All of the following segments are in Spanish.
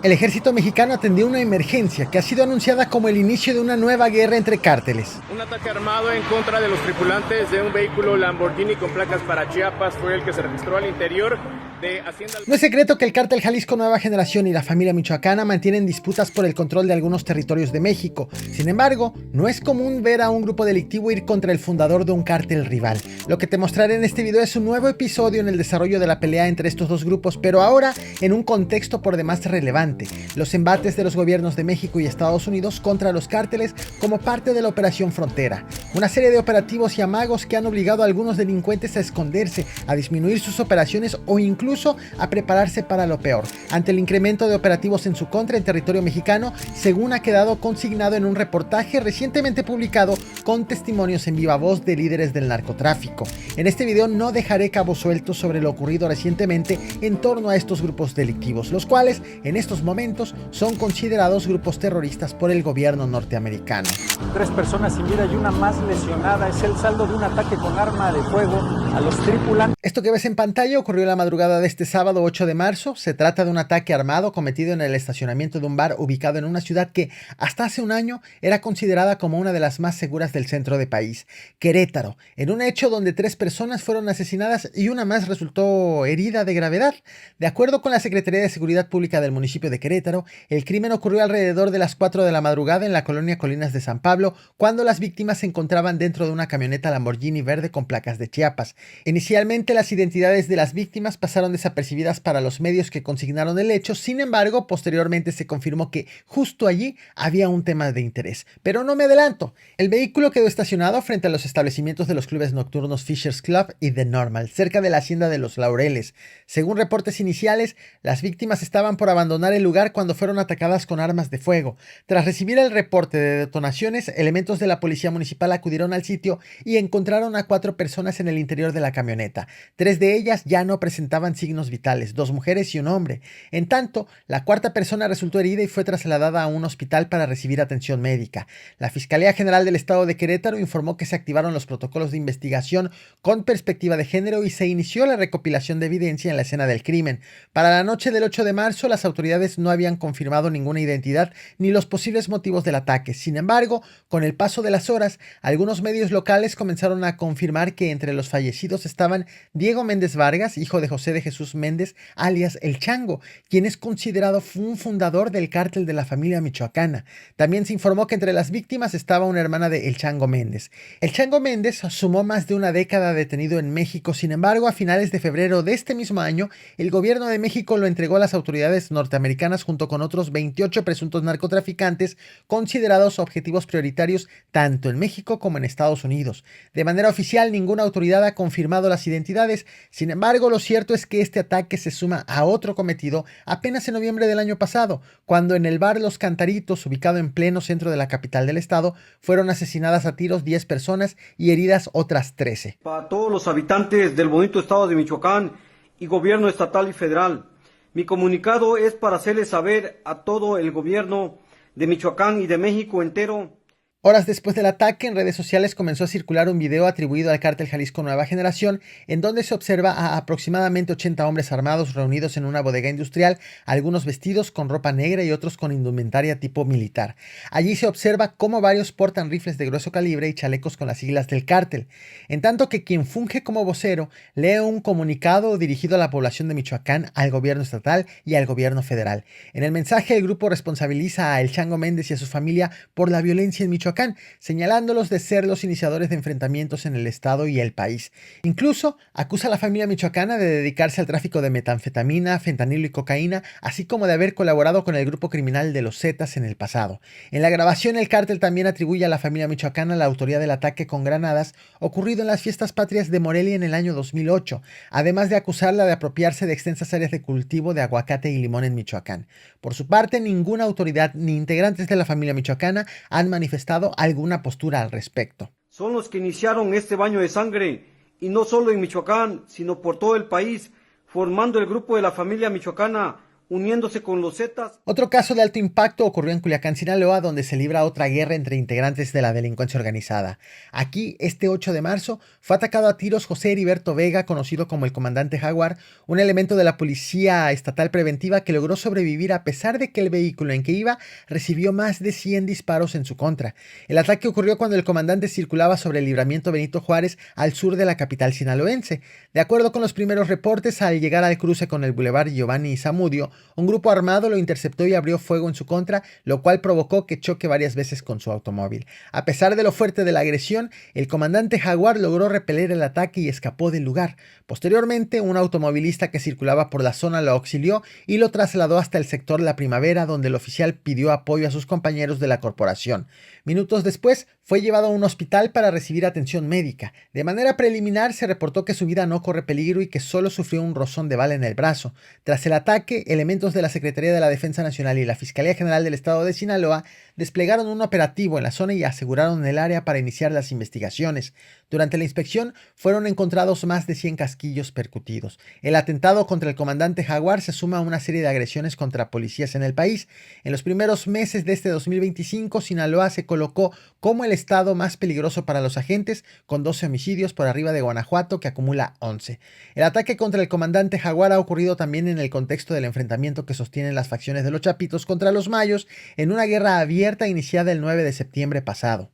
El ejército mexicano atendió una emergencia que ha sido anunciada como el inicio de una nueva guerra entre cárteles. Un ataque armado en contra de los tripulantes de un vehículo Lamborghini con placas para Chiapas fue el que se registró al interior de Hacienda. No es secreto que el cártel Jalisco Nueva Generación y la familia michoacana mantienen disputas por el control de algunos territorios de México. Sin embargo, no es común ver a un grupo delictivo ir contra el fundador de un cártel rival. Lo que te mostraré en este video es un nuevo episodio en el desarrollo de la pelea entre estos dos grupos, pero ahora en un contexto por demás relevante: los embates de los gobiernos de México y Estados Unidos contra los cárteles como parte de la Operación Frontera, una serie de operativos y amagos que han obligado a algunos delincuentes a esconderse, a disminuir sus operaciones o incluso a prepararse para lo peor, ante el incremento de operativos en su contra en territorio mexicano, según ha quedado consignado en un reportaje recientemente publicado con testimonios en viva voz de líderes del narcotráfico. En este video no dejaré cabos sueltos sobre lo ocurrido recientemente en torno a estos grupos delictivos, los cuales en estos momentos son considerados grupos terroristas por el gobierno norteamericano. 3 personas sin vida y una más lesionada es el saldo de un ataque con arma de fuego a los tripulantes. Esto que ves en pantalla ocurrió la madrugada de este sábado 8 de marzo. Se trata de un ataque armado cometido en el estacionamiento de un bar ubicado en una ciudad que hasta hace un año era considerada como una de las más seguras del centro del país, Querétaro, en un hecho donde 3 personas fueron asesinadas y una más resultó herida de gravedad. De acuerdo con la Secretaría de Seguridad Pública del municipio de Querétaro, el crimen ocurrió alrededor de las 4 de la madrugada en la colonia Colinas de San Pablo, cuando las víctimas se encontraban dentro de una camioneta Lamborghini verde con placas de Chiapas. Inicialmente, las identidades de las víctimas pasaron desapercibidas para los medios que consignaron el hecho. Sin embargo, posteriormente se confirmó que justo allí había un tema de interés. Pero no me adelanto. El vehículo quedó estacionado frente a los establecimientos de los clubes nocturnos Fisher's Club y The Normal, cerca de la hacienda de Los Laureles. Según reportes iniciales, las víctimas estaban por abandonar el lugar cuando fueron atacadas con armas de fuego. Tras recibir el reporte de detonaciones, elementos de la policía municipal acudieron al sitio y encontraron a 4 personas en el interior de la camioneta. 3 de ellas ya no presentaban signos vitales, 2 mujeres y un hombre. En tanto, la 4ª persona resultó herida y fue trasladada a un hospital para recibir atención médica. La Fiscalía General del Estado de Querétaro informó que se activaron los protocolos de investigación con perspectiva de género y se inició la recopilación de evidencia en la escena del crimen. Para la noche del 8 de marzo, las autoridades no habían confirmado ninguna identidad ni los posibles motivos del ataque. Sin embargo, con el paso de las horas, algunos medios locales comenzaron a confirmar que entre los fallecidos estaban Diego Méndez Vargas, hijo de José de Jesús Méndez, alias El Chango, quien es considerado un fundador del cártel de la familia michoacana. También se informó que entre las víctimas estaba una hermana de El Chango Méndez. El Chango Méndez sumó más de una década detenido en México. Sin embargo, a finales de febrero de este mismo año, el gobierno de México lo entregó a las autoridades norteamericanas junto con otros 28 presuntos narcotraficantes considerados objetivos prioritarios tanto en México como en Estados Unidos. De manera oficial, ninguna autoridad ha confirmado las identidades. Sin embargo, lo cierto es que este ataque se suma a otro cometido apenas en noviembre del año pasado, cuando en el bar Los Cantaritos, ubicado en pleno centro de la capital del estado, fueron asesinadas a tiros 10 personas y heridas otras 13. Para todos los habitantes del bonito estado de Michoacán y gobierno estatal y federal, mi comunicado es para hacerles saber a todo el gobierno de Michoacán y de México entero. Horas después del ataque, en redes sociales comenzó a circular un video atribuido al cártel Jalisco Nueva Generación, en donde se observa a aproximadamente 80 hombres armados reunidos en una bodega industrial, algunos vestidos con ropa negra y otros con indumentaria tipo militar. Allí se observa cómo varios portan rifles de grueso calibre y chalecos con las siglas del cártel, en tanto que quien funge como vocero lee un comunicado dirigido a la población de Michoacán, al gobierno estatal y al gobierno federal. En el mensaje, el grupo responsabiliza a El Chango Méndez y a su familia por la violencia en Michoacán, señalándolos de ser los iniciadores de enfrentamientos en el estado y el país. Incluso acusa a la familia michoacana de dedicarse al tráfico de metanfetamina, fentanilo y cocaína, así como de haber colaborado con el grupo criminal de los Zetas en el pasado. En la grabación, el cártel también atribuye a la familia michoacana la autoría del ataque con granadas ocurrido en las fiestas patrias de Morelia en el año 2008, además de acusarla de apropiarse de extensas áreas de cultivo de aguacate y limón en Michoacán. Por su parte, ninguna autoridad ni integrantes de la familia michoacana han manifestado alguna postura al respecto. Son los que iniciaron este baño de sangre, y no solo en Michoacán, sino por todo el país, formando el grupo de la familia michoacana, uniéndose con los Zetas. Otro caso de alto impacto ocurrió en Culiacán, Sinaloa, donde se libra otra guerra entre integrantes de la delincuencia organizada. Aquí, este 8 de marzo, fue atacado a tiros José Heriberto Vega, conocido como el Comandante Jaguar, un elemento de la Policía Estatal Preventiva que logró sobrevivir a pesar de que el vehículo en que iba recibió más de 100 disparos en su contra. El ataque ocurrió cuando el comandante circulaba sobre el libramiento Benito Juárez al sur de la capital sinaloense. De acuerdo con los primeros reportes, al llegar al cruce con el Boulevard Giovanni Zamudio, un grupo armado lo interceptó y abrió fuego en su contra, lo cual provocó que choque varias veces con su automóvil. A pesar de lo fuerte de la agresión, el comandante Jaguar logró repeler el ataque y escapó del lugar. Posteriormente, un automovilista que circulaba por la zona lo auxilió y lo trasladó hasta el sector La Primavera, donde el oficial pidió apoyo a sus compañeros de la corporación. Minutos después, fue llevado a un hospital para recibir atención médica. De manera preliminar, se reportó que su vida no corre peligro y que solo sufrió un rozón de bala en el brazo. Tras el ataque, elementos de la Secretaría de la Defensa Nacional y la Fiscalía General del Estado de Sinaloa desplegaron un operativo en la zona y aseguraron el área para iniciar las investigaciones. Durante la inspección, fueron encontrados más de 100 casquillos percutidos. El atentado contra el comandante Jaguar se suma a una serie de agresiones contra policías en el país. En los primeros meses de este 2025, Sinaloa se colocó como el estado más peligroso para los agentes, con 12 homicidios por arriba de Guanajuato, que acumula 11. El ataque contra el comandante Jaguar ha ocurrido también en el contexto del enfrentamiento que sostienen las facciones de los Chapitos contra los Mayos en una guerra abierta iniciada el 9 de septiembre pasado.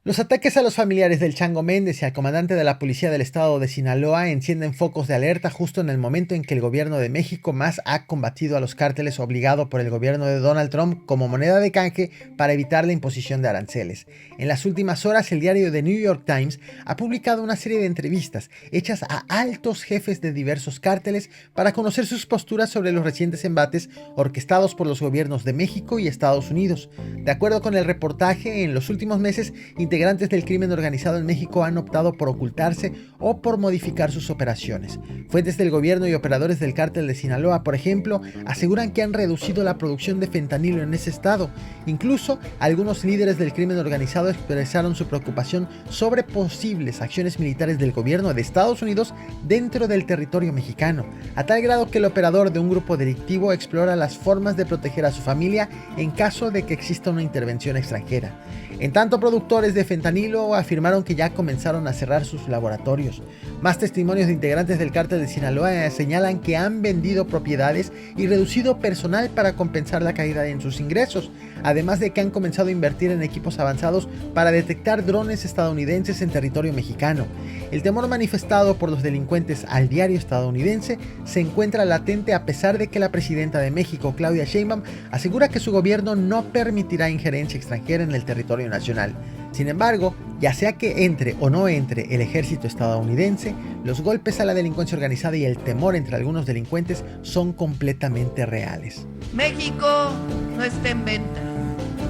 Los ataques a los familiares del Chango Méndez y al comandante de la Policía del Estado de Sinaloa encienden focos de alerta justo en el momento en que el gobierno de México más ha combatido a los cárteles obligado por el gobierno de Donald Trump como moneda de canje para evitar la imposición de aranceles. En las últimas horas, el diario The New York Times ha publicado una serie de entrevistas hechas a altos jefes de diversos cárteles para conocer sus posturas sobre los recientes embates orquestados por los gobiernos de México y Estados Unidos. De acuerdo con el reportaje, en los últimos meses, integrantes del crimen organizado en México han optado por ocultarse o por modificar sus operaciones. Fuentes del gobierno y operadores del cártel de Sinaloa, por ejemplo, aseguran que han reducido la producción de fentanilo en ese estado. Incluso, algunos líderes del crimen organizado expresaron su preocupación sobre posibles acciones militares del gobierno de Estados Unidos dentro del territorio mexicano, a tal grado que el operador de un grupo delictivo explora las formas de proteger a su familia en caso de que exista una intervención extranjera. En tanto, productores de fentanilo afirmaron que ya comenzaron a cerrar sus laboratorios. Más testimonios de integrantes del cártel de Sinaloa señalan que han vendido propiedades y reducido personal para compensar la caída en sus ingresos, además de que han comenzado a invertir en equipos avanzados para detectar drones estadounidenses en territorio mexicano. El temor manifestado por los delincuentes al diario estadounidense se encuentra latente a pesar de que la presidenta de México, Claudia Sheinbaum, asegura que su gobierno no permitirá injerencia extranjera en el territorio nacional. Sin embargo, ya sea que entre o no entre el ejército estadounidense, los golpes a la delincuencia organizada y el temor entre algunos delincuentes son completamente reales. México no está en venta,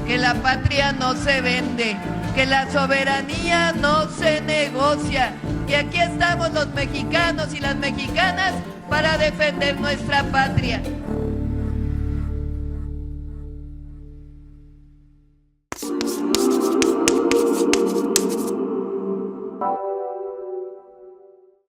que la patria no se vende, que la soberanía no se negocia. Y aquí estamos los mexicanos y las mexicanas para defender nuestra patria.